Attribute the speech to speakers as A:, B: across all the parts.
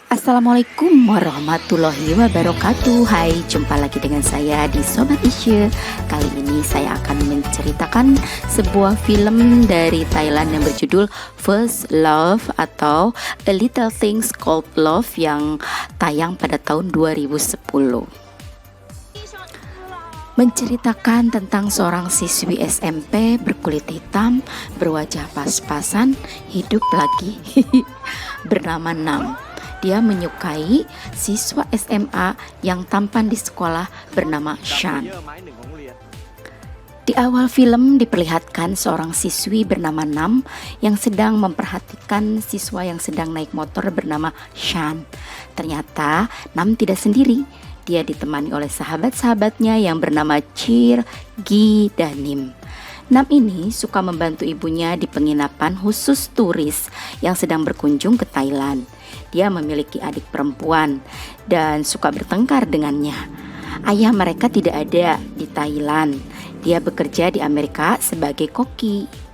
A: Assalamualaikum warahmatullahi wabarakatuh. Hai, jumpa lagi dengan saya di Sobat Isya. Kali ini saya akan menceritakan sebuah film dari Thailand yang berjudul First Love atau A Little Things Called Love yang tayang pada tahun 2010. Menceritakan tentang seorang siswi SMP berkulit hitam, berwajah pas-pasan, hidup lagi bernama Nam. Dia menyukai siswa SMA yang tampan di sekolah bernama Shan. Di awal film diperlihatkan seorang siswi bernama Nam yang sedang memperhatikan siswa yang sedang naik motor bernama Shan. Ternyata Nam tidak sendiri. Dia ditemani oleh sahabat-sahabatnya yang bernama Chir, Gi, dan Nim. Nam ini suka membantu ibunya di penginapan khusus turis yang sedang berkunjung ke Thailand. Dia memiliki adik perempuan dan suka bertengkar dengannya. Ayah mereka tidak ada di Thailand. Dia bekerja di Amerika sebagai koki.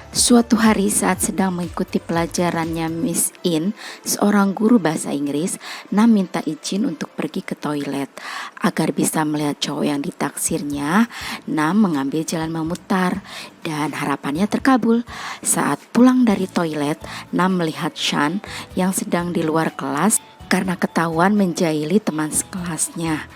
A: Suatu hari saat sedang mengikuti pelajarannya Miss In, seorang guru bahasa Inggris, Nam minta izin untuk pergi ke toilet. Agar bisa melihat cowok yang ditaksirnya, Nam mengambil jalan memutar dan harapannya terkabul. Saat pulang dari toilet, Nam melihat Shan yang sedang di luar kelas karena ketahuan menjahili teman sekelasnya.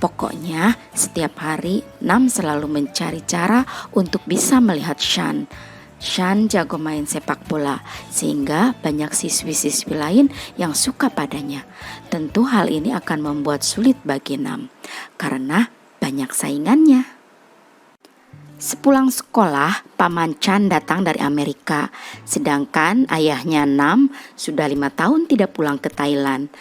A: Pokoknya setiap hari Nam selalu mencari cara untuk bisa melihat Shan. Shan jago main sepak bola sehingga banyak siswi-siswi lain yang suka padanya. Tentu hal ini akan membuat sulit bagi Nam karena banyak saingannya. Sepulang sekolah, Paman Chan datang dari Amerika, sedangkan ayahnya Nam sudah 5 tahun tidak pulang ke Thailand.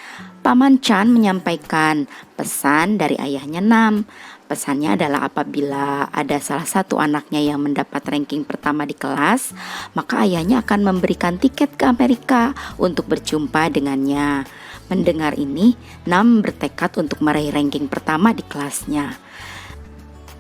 A: Paman Chan menyampaikan pesan dari ayahnya Nam. Pesannya adalah apabila ada salah satu anaknya yang mendapat ranking pertama di kelas, maka ayahnya akan memberikan tiket ke Amerika untuk berjumpa dengannya. Mendengar ini, Nam bertekad untuk meraih ranking pertama di kelasnya.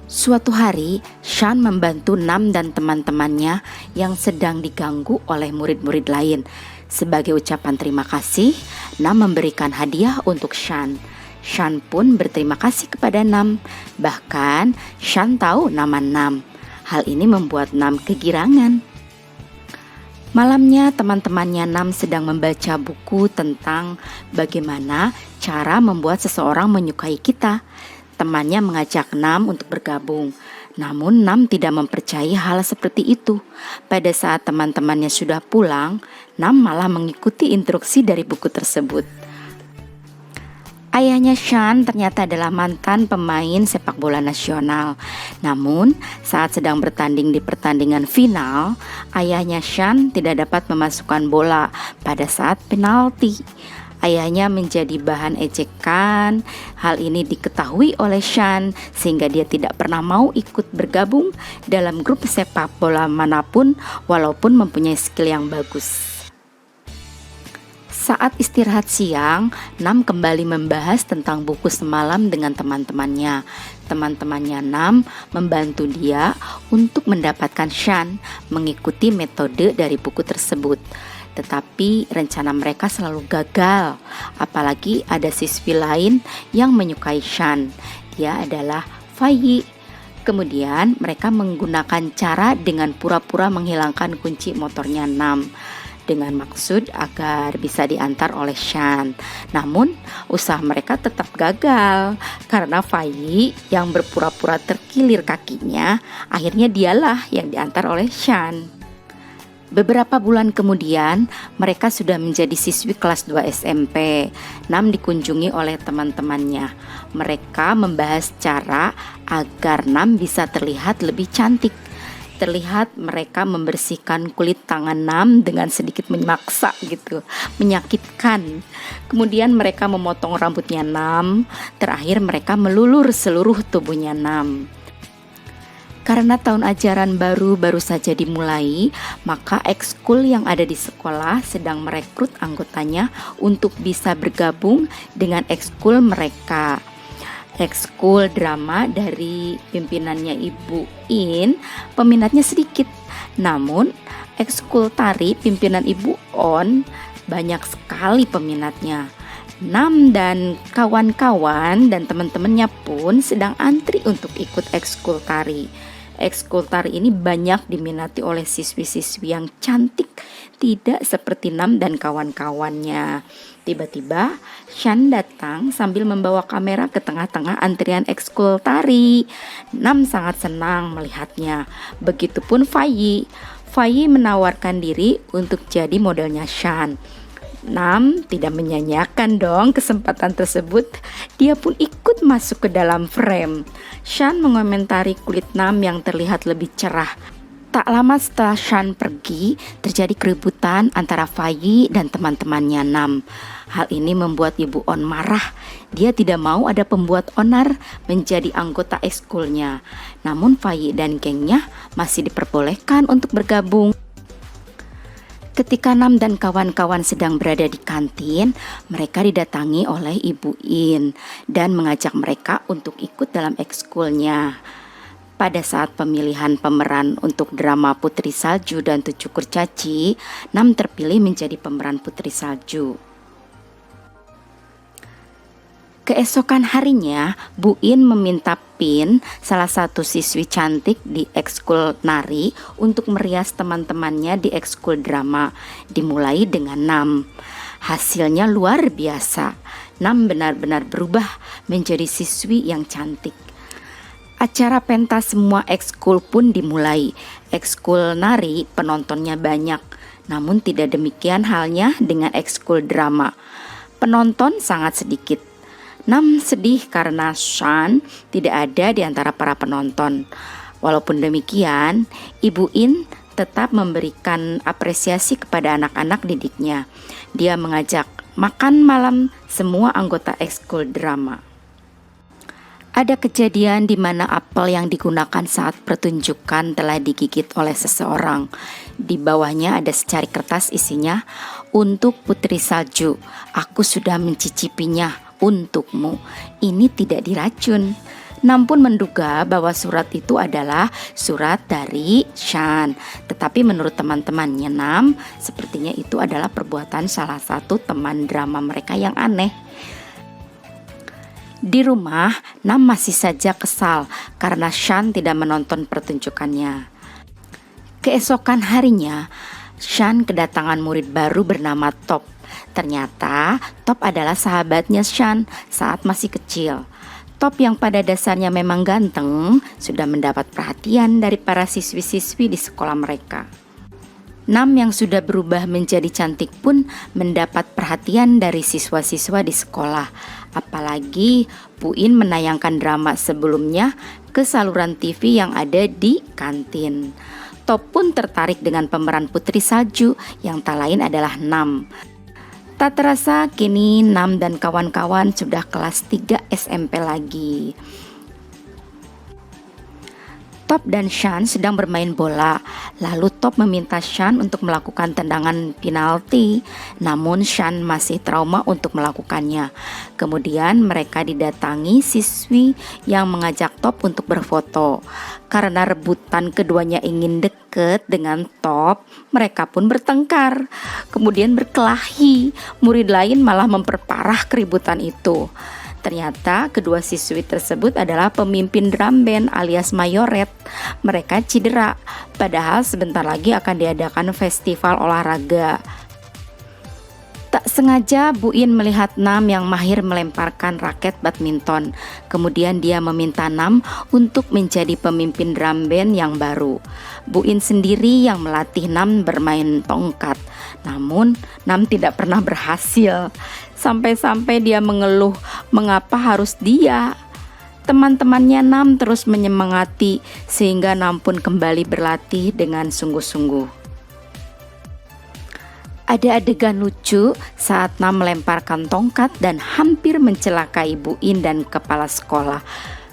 A: Suatu hari, Shan membantu Nam dan teman-temannya yang sedang diganggu oleh murid-murid lain. Sebagai ucapan terima kasih, Nam memberikan hadiah untuk Shan. Shan pun berterima kasih kepada Nam. Bahkan Shan tahu nama Nam. Hal ini membuat Nam kegirangan. Malamnya teman-temannya Nam sedang membaca buku tentang bagaimana cara membuat seseorang menyukai kita. Temannya mengajak Nam untuk bergabung. Namun Nam tidak mempercayai hal seperti itu. Pada saat teman-temannya sudah pulang, Nam malah mengikuti instruksi dari buku tersebut. Ayahnya Shan ternyata adalah mantan pemain sepak bola nasional. Namun saat sedang bertanding di pertandingan final, ayahnya Shan tidak dapat memasukkan bola pada saat penalti. Ayahnya menjadi bahan ejekan. Hal ini diketahui oleh Shan sehingga dia tidak pernah mau ikut bergabung dalam grup sepak bola manapun walaupun mempunyai skill yang bagus. Saat istirahat siang, Nam kembali membahas tentang buku semalam dengan teman-temannya. Teman-temannya Nam membantu dia untuk mendapatkan Shan mengikuti metode dari buku tersebut. Tetapi rencana mereka selalu gagal, apalagi ada siswi lain yang menyukai Shan. Dia adalah Fayi. Kemudian mereka menggunakan cara dengan pura-pura menghilangkan kunci motornya Nam dengan maksud agar bisa diantar oleh Shan. Namun usaha mereka tetap gagal karena Fayi yang berpura-pura terkilir kakinya, akhirnya dialah yang diantar oleh Shan. Beberapa bulan kemudian mereka sudah menjadi siswi kelas 2 SMP. Nam dikunjungi oleh teman-temannya. Mereka membahas cara agar Nam bisa terlihat lebih cantik. Terlihat mereka membersihkan kulit tangan Nam dengan sedikit memaksa gitu, menyakitkan. Kemudian mereka memotong rambutnya Nam. Terakhir mereka melulur seluruh tubuhnya Nam. Karena tahun ajaran baru saja dimulai, maka ekskul yang ada di sekolah sedang merekrut anggotanya untuk bisa bergabung dengan ekskul mereka. Ekskul drama dari pimpinannya Ibu In, peminatnya sedikit. Namun ekskul tari pimpinan Ibu On banyak sekali peminatnya. Nam dan kawan-kawan dan teman-temannya pun sedang antri untuk ikut ekskul tari. Ekskul tari ini banyak diminati oleh siswi-siswi yang cantik, tidak seperti Nam dan kawan-kawannya. Tiba-tiba Shan datang sambil membawa kamera ke tengah-tengah antrian ekskul tari. Nam sangat senang melihatnya. Begitupun Fayi. Fayi menawarkan diri untuk jadi modelnya Shan. Nam tidak menyanyiakan dong kesempatan tersebut. Dia pun ikut masuk ke dalam frame. Shan mengomentari kulit Nam yang terlihat lebih cerah. Tak lama setelah Shan pergi, terjadi keributan antara Fayi dan teman-temannya Nam. Hal ini membuat Ibu On marah. Dia tidak mau ada pembuat onar menjadi anggota ekskulnya. Namun Fayi dan gengnya masih diperbolehkan untuk bergabung. Ketika Nam dan kawan-kawan sedang berada di kantin, mereka didatangi oleh Ibu In dan mengajak mereka untuk ikut dalam ekskulnya. Pada saat pemilihan pemeran untuk drama Putri Salju dan Tujuh Kurcaci, Nam terpilih menjadi pemeran Putri Salju. Keesokan harinya, Bu In meminta Pin, salah satu siswi cantik di ekskul nari, untuk merias teman-temannya di ekskul drama, dimulai dengan Nam. Hasilnya luar biasa. Nam benar-benar berubah menjadi siswi yang cantik. Acara pentas semua ekskul pun dimulai. Ekskul nari penontonnya banyak, namun tidak demikian halnya dengan ekskul drama. Penonton sangat sedikit. Nam sedih karena Shan tidak ada di antara para penonton. Walaupun demikian, Ibu In tetap memberikan apresiasi kepada anak-anak didiknya. Dia mengajak makan malam semua anggota ekskul drama. Ada kejadian di mana apel yang digunakan saat pertunjukan telah digigit oleh seseorang. Di bawahnya ada secari kertas isinya, "Untuk Putri Salju, aku sudah mencicipinya untukmu. Ini tidak diracun." Nam pun menduga bahwa surat itu adalah surat dari Shan. Tetapi menurut teman-temannya Nam, sepertinya itu adalah perbuatan salah satu teman drama mereka yang aneh. Di rumah, Nam masih saja kesal karena Shan tidak menonton pertunjukannya. Keesokan harinya, Shan kedatangan murid baru bernama Top. Ternyata Top adalah sahabatnya Shan saat masih kecil. Top yang pada dasarnya memang ganteng sudah mendapat perhatian dari para siswi-siswi di sekolah mereka. Nam yang sudah berubah menjadi cantik pun mendapat perhatian dari siswa-siswa di sekolah. Apalagi Bu In menayangkan drama sebelumnya ke saluran TV yang ada di kantin. Top pun tertarik dengan pemeran Putri Salju yang tak lain adalah Nam. Tak terasa kini Nam dan kawan-kawan sudah kelas 3 SMP lagi. Top dan Shan sedang bermain bola. Lalu Top meminta Shan untuk melakukan tendangan penalti. Namun Shan masih trauma untuk melakukannya. Kemudian mereka didatangi siswi yang mengajak Top untuk berfoto. Karena rebutan keduanya ingin dekat dengan Top, mereka pun bertengkar. Kemudian berkelahi. Murid lain malah memperparah keributan itu. Ternyata kedua siswi tersebut adalah pemimpin drum band alias mayoret. Mereka cedera, padahal sebentar lagi akan diadakan festival olahraga. Tak sengaja Bu In melihat Nam yang mahir melemparkan raket badminton. Kemudian dia meminta Nam untuk menjadi pemimpin drum band yang baru. Bu In sendiri yang melatih Nam bermain tongkat. Namun Nam tidak pernah berhasil. Sampai-sampai dia mengeluh mengapa harus dia. Teman-temannya Nam terus menyemangati sehingga Nam pun kembali berlatih dengan sungguh-sungguh. Ada adegan lucu saat Nam melemparkan tongkat dan hampir mencelakai Bu In dan kepala sekolah.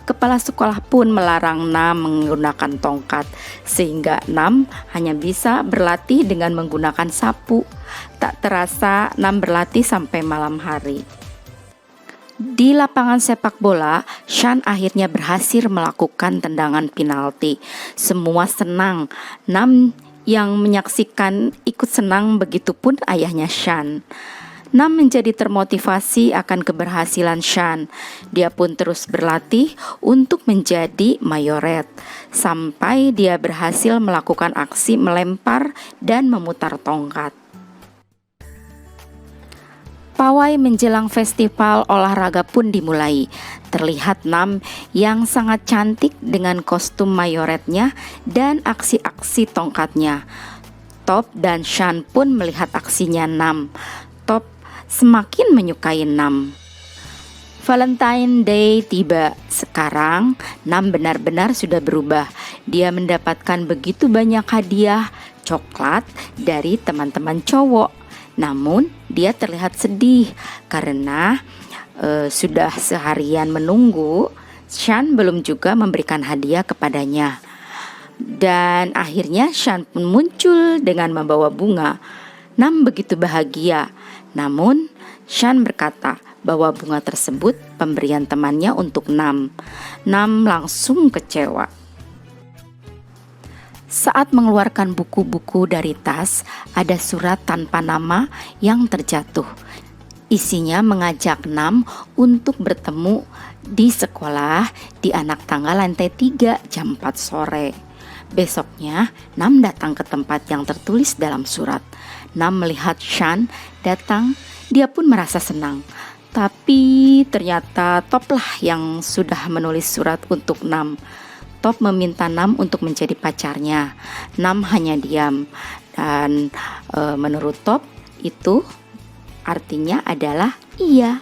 A: Kepala sekolah pun melarang Nam menggunakan tongkat, sehingga Nam hanya bisa berlatih dengan menggunakan sapu. Tak terasa Nam berlatih sampai malam hari. Di lapangan sepak bola, Shan akhirnya berhasil melakukan tendangan penalti. Semua senang. Nam Yang menyaksikan ikut senang, begitupun ayahnya Shan. Nam menjadi termotivasi akan keberhasilan Shan. Dia pun terus berlatih untuk menjadi mayoret sampai dia berhasil melakukan aksi melempar dan memutar tongkat. Pawai menjelang festival olahraga pun dimulai. Terlihat Nam yang sangat cantik dengan kostum mayoretnya dan aksi-aksi tongkatnya. Top dan Shan pun melihat aksinya Nam. Top semakin menyukai Nam. Valentine Day tiba. Sekarang Nam benar-benar sudah berubah. Dia mendapatkan begitu banyak hadiah coklat dari teman-teman cowok. Namun dia terlihat sedih karena sudah seharian menunggu, Shan belum juga memberikan hadiah kepadanya. Dan akhirnya Shan pun muncul dengan membawa bunga. Nam begitu bahagia. Namun Shan berkata bahwa bunga tersebut pemberian temannya untuk Nam. Nam langsung kecewa. Saat mengeluarkan buku-buku dari tas, ada surat tanpa nama yang terjatuh. Isinya mengajak Nam untuk bertemu di sekolah di anak tangga lantai 3 jam 4 sore. Besoknya, Nam datang ke tempat yang tertulis dalam surat. Nam melihat Shan datang, dia pun merasa senang. Tapi ternyata Top lah yang sudah menulis surat untuk Nam. Top meminta Nam untuk menjadi pacarnya. Nam hanya diam. Dan menurut Top itu artinya adalah iya.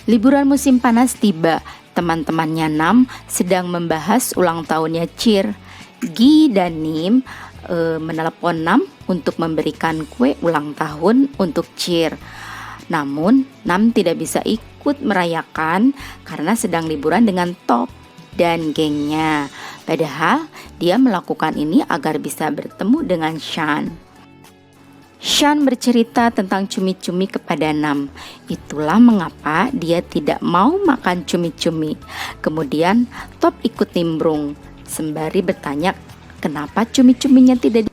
A: Liburan musim panas tiba. Teman-temannya Nam sedang membahas ulang tahunnya Cheer. Gi dan Nim menelepon Nam untuk memberikan kue ulang tahun untuk Cheer. Namun Nam tidak bisa ikut merayakan karena sedang liburan dengan Top dan gengnya. Padahal dia melakukan ini agar bisa bertemu dengan Shan. Shan bercerita tentang cumi-cumi kepada Nam. Itulah mengapa dia tidak mau makan cumi-cumi. Kemudian Top ikut nimbrung sembari bertanya kenapa cumi-cuminya tidak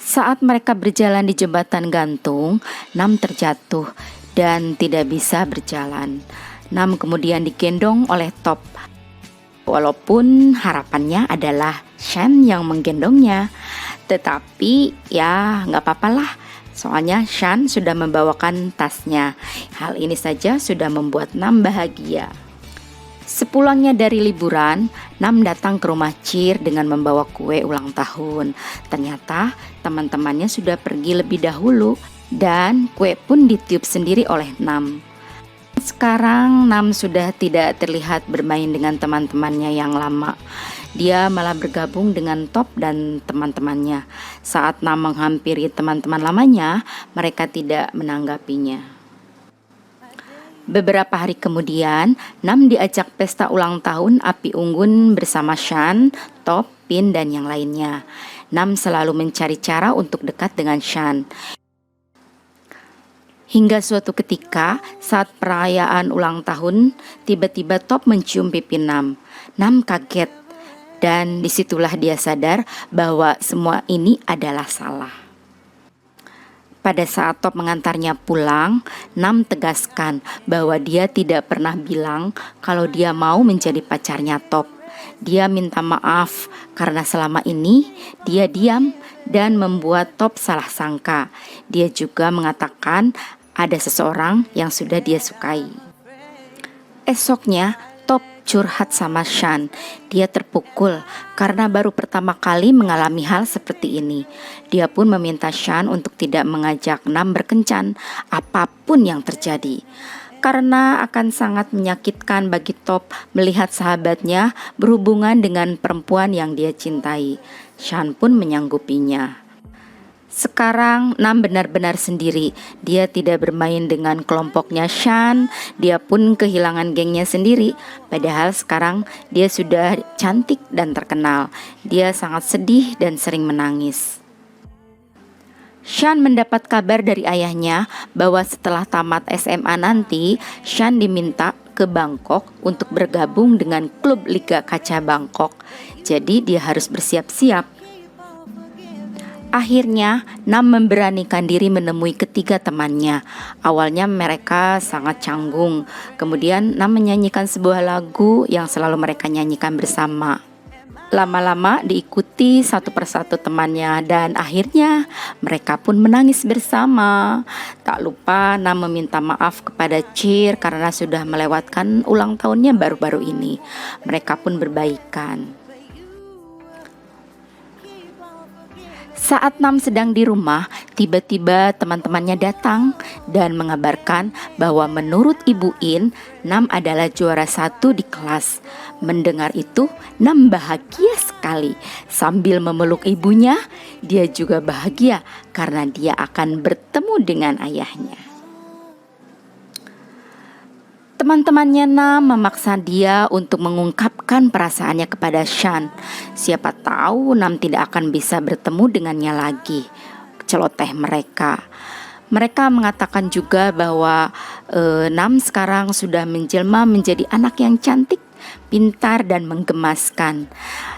A: Saat mereka berjalan di jembatan gantung, Nam terjatuh dan tidak bisa berjalan. Nam kemudian digendong oleh Top. Walaupun harapannya adalah Shan yang menggendongnya. Tetapi ya gak apa-apalah, soalnya Shan sudah membawakan tasnya. Hal ini saja sudah membuat Nam bahagia. Sepulangnya dari liburan, Nam datang ke rumah Cheer dengan membawa kue ulang tahun. Ternyata teman-temannya sudah pergi lebih dahulu dan kue pun ditiup sendiri oleh Nam. Sekarang Nam sudah tidak terlihat bermain dengan teman-temannya yang lama. Dia malah bergabung dengan Top dan teman-temannya. Saat Nam menghampiri teman-teman lamanya, mereka tidak menanggapinya. Beberapa hari kemudian, Nam diajak pesta ulang tahun api unggun bersama Shan, Top, Pin, dan yang lainnya. Nam selalu mencari cara untuk dekat dengan Shan. Hingga suatu ketika, saat perayaan ulang tahun, tiba-tiba Top mencium pipi Nam. Nam kaget, dan disitulah dia sadar bahwa semua ini adalah salah. Pada saat Top mengantarnya pulang, Nam tegaskan bahwa dia tidak pernah bilang kalau dia mau menjadi pacarnya Top. Dia minta maaf karena selama ini dia diam dan membuat Top salah sangka. Dia juga mengatakan ada seseorang yang sudah dia sukai. Esoknya Top curhat sama Shan. Dia terpukul karena baru pertama kali mengalami hal seperti ini. Dia pun meminta Shan untuk tidak mengajak Nam berkencan apapun yang terjadi, karena akan sangat menyakitkan bagi Top melihat sahabatnya berhubungan dengan perempuan yang dia cintai. Shan pun menyanggupinya. Sekarang Nam benar-benar sendiri. Dia tidak bermain dengan kelompoknya Shan. Dia pun kehilangan gengnya sendiri. Padahal sekarang dia sudah cantik dan terkenal. Dia sangat sedih dan sering menangis. Shan mendapat kabar dari ayahnya bahwa setelah tamat SMA nanti, Shan diminta ke Bangkok untuk bergabung dengan klub Liga Kaca Bangkok. Jadi dia harus bersiap-siap. Akhirnya, Nam memberanikan diri menemui ketiga temannya. Awalnya mereka sangat canggung. Kemudian Nam menyanyikan sebuah lagu yang selalu mereka nyanyikan bersama. Lama-lama diikuti satu persatu temannya dan akhirnya mereka pun menangis bersama. Tak lupa Nam meminta maaf kepada Cheer karena sudah melewatkan ulang tahunnya baru-baru ini. Mereka pun berbaikan. Saat Nam sedang di rumah, tiba-tiba teman-temannya datang dan mengabarkan bahwa menurut Ibu In, Nam adalah juara 1 di kelas. Mendengar itu, Nam bahagia sekali. Sambil memeluk ibunya, dia juga bahagia karena dia akan bertemu dengan ayahnya. Teman-temannya Nam memaksa dia untuk mengungkapkan perasaannya kepada Shan. Siapa tahu Nam tidak akan bisa bertemu dengannya lagi. Celoteh mereka. Mereka mengatakan juga bahwa Nam sekarang sudah menjelma menjadi anak yang cantik, pintar dan menggemaskan.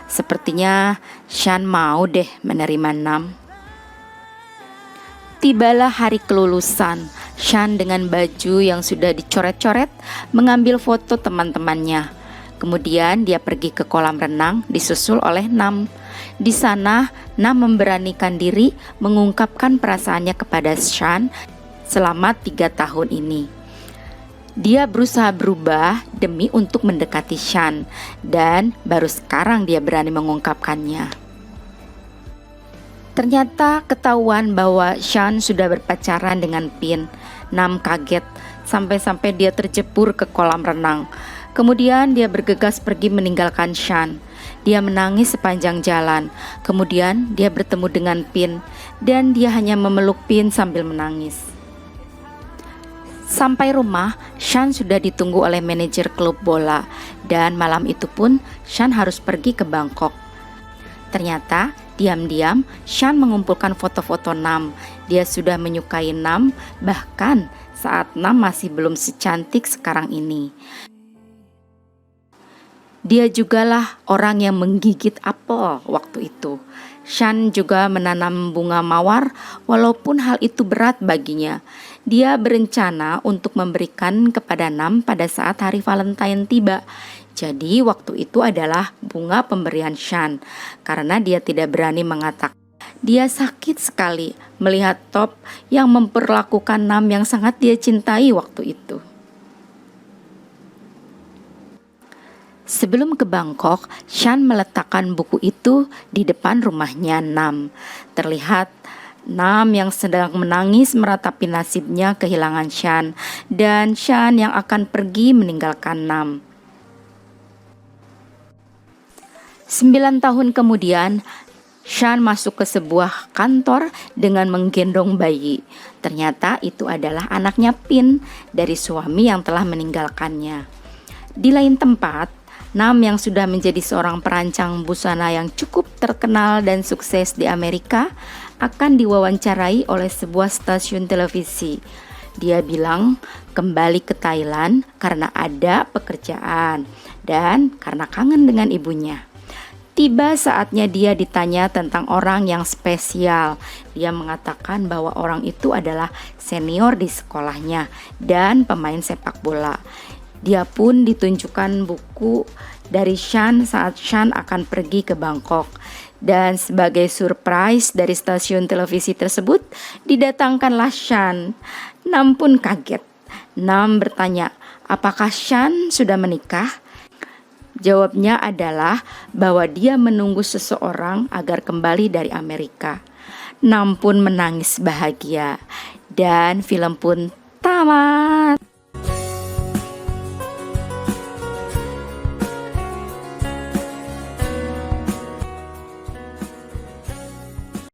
A: Sepertinya Shan mau deh menerima Nam. Tibalah hari kelulusan. Shan dengan baju yang sudah dicoret-coret mengambil foto teman-temannya. Kemudian dia pergi ke kolam renang disusul oleh Nam. Di sana Nam memberanikan diri mengungkapkan perasaannya kepada Shan selama 3 tahun ini. Dia berusaha berubah demi untuk mendekati Shan dan baru sekarang dia berani mengungkapkannya. Ternyata ketahuan bahwa Shan sudah berpacaran dengan Pin. Nam kaget sampai-sampai dia terjebur ke kolam renang. Kemudian dia bergegas pergi meninggalkan Shan. Dia menangis sepanjang jalan. Kemudian dia bertemu dengan Pin dan dia hanya memeluk Pin sambil menangis. Sampai rumah, Shan sudah ditunggu oleh manajer klub bola dan malam itu pun Shan harus pergi ke Bangkok. Ternyata diam-diam Shan mengumpulkan foto-foto Nam. Dia sudah menyukai Nam bahkan saat Nam masih belum secantik sekarang ini. Dia jugalah orang yang menggigit apel waktu itu. Shan juga menanam bunga mawar walaupun hal itu berat baginya. Dia berencana untuk memberikan kepada Nam pada saat hari Valentine tiba. Jadi waktu itu adalah bunga pemberian Shan karena dia tidak berani mengatakan. Dia sakit sekali melihat Top yang memperlakukan Nam yang sangat dia cintai waktu itu. Sebelum ke Bangkok, Shan meletakkan buku itu di depan rumahnya Nam. Terlihat Nam yang sedang menangis meratapi nasibnya kehilangan Shan dan Shan yang akan pergi meninggalkan Nam. 9 tahun kemudian, Shan masuk ke sebuah kantor dengan menggendong bayi. Ternyata itu adalah anaknya Pin dari suami yang telah meninggalkannya. Di lain tempat, Nam yang sudah menjadi seorang perancang busana yang cukup terkenal dan sukses di Amerika akan diwawancarai oleh sebuah stasiun televisi. Dia bilang kembali ke Thailand karena ada pekerjaan dan karena kangen dengan ibunya. Tiba saatnya dia ditanya tentang orang yang spesial. Dia mengatakan bahwa orang itu adalah senior di sekolahnya dan pemain sepak bola. Dia pun ditunjukkan buku dari Shan saat Shan akan pergi ke Bangkok. Dan sebagai surprise dari stasiun televisi tersebut, didatangkanlah Shan. Nam pun kaget. Nam bertanya, apakah Shan sudah menikah? Jawabnya adalah bahwa dia menunggu seseorang agar kembali dari Amerika. Nam pun menangis bahagia dan film pun tamat.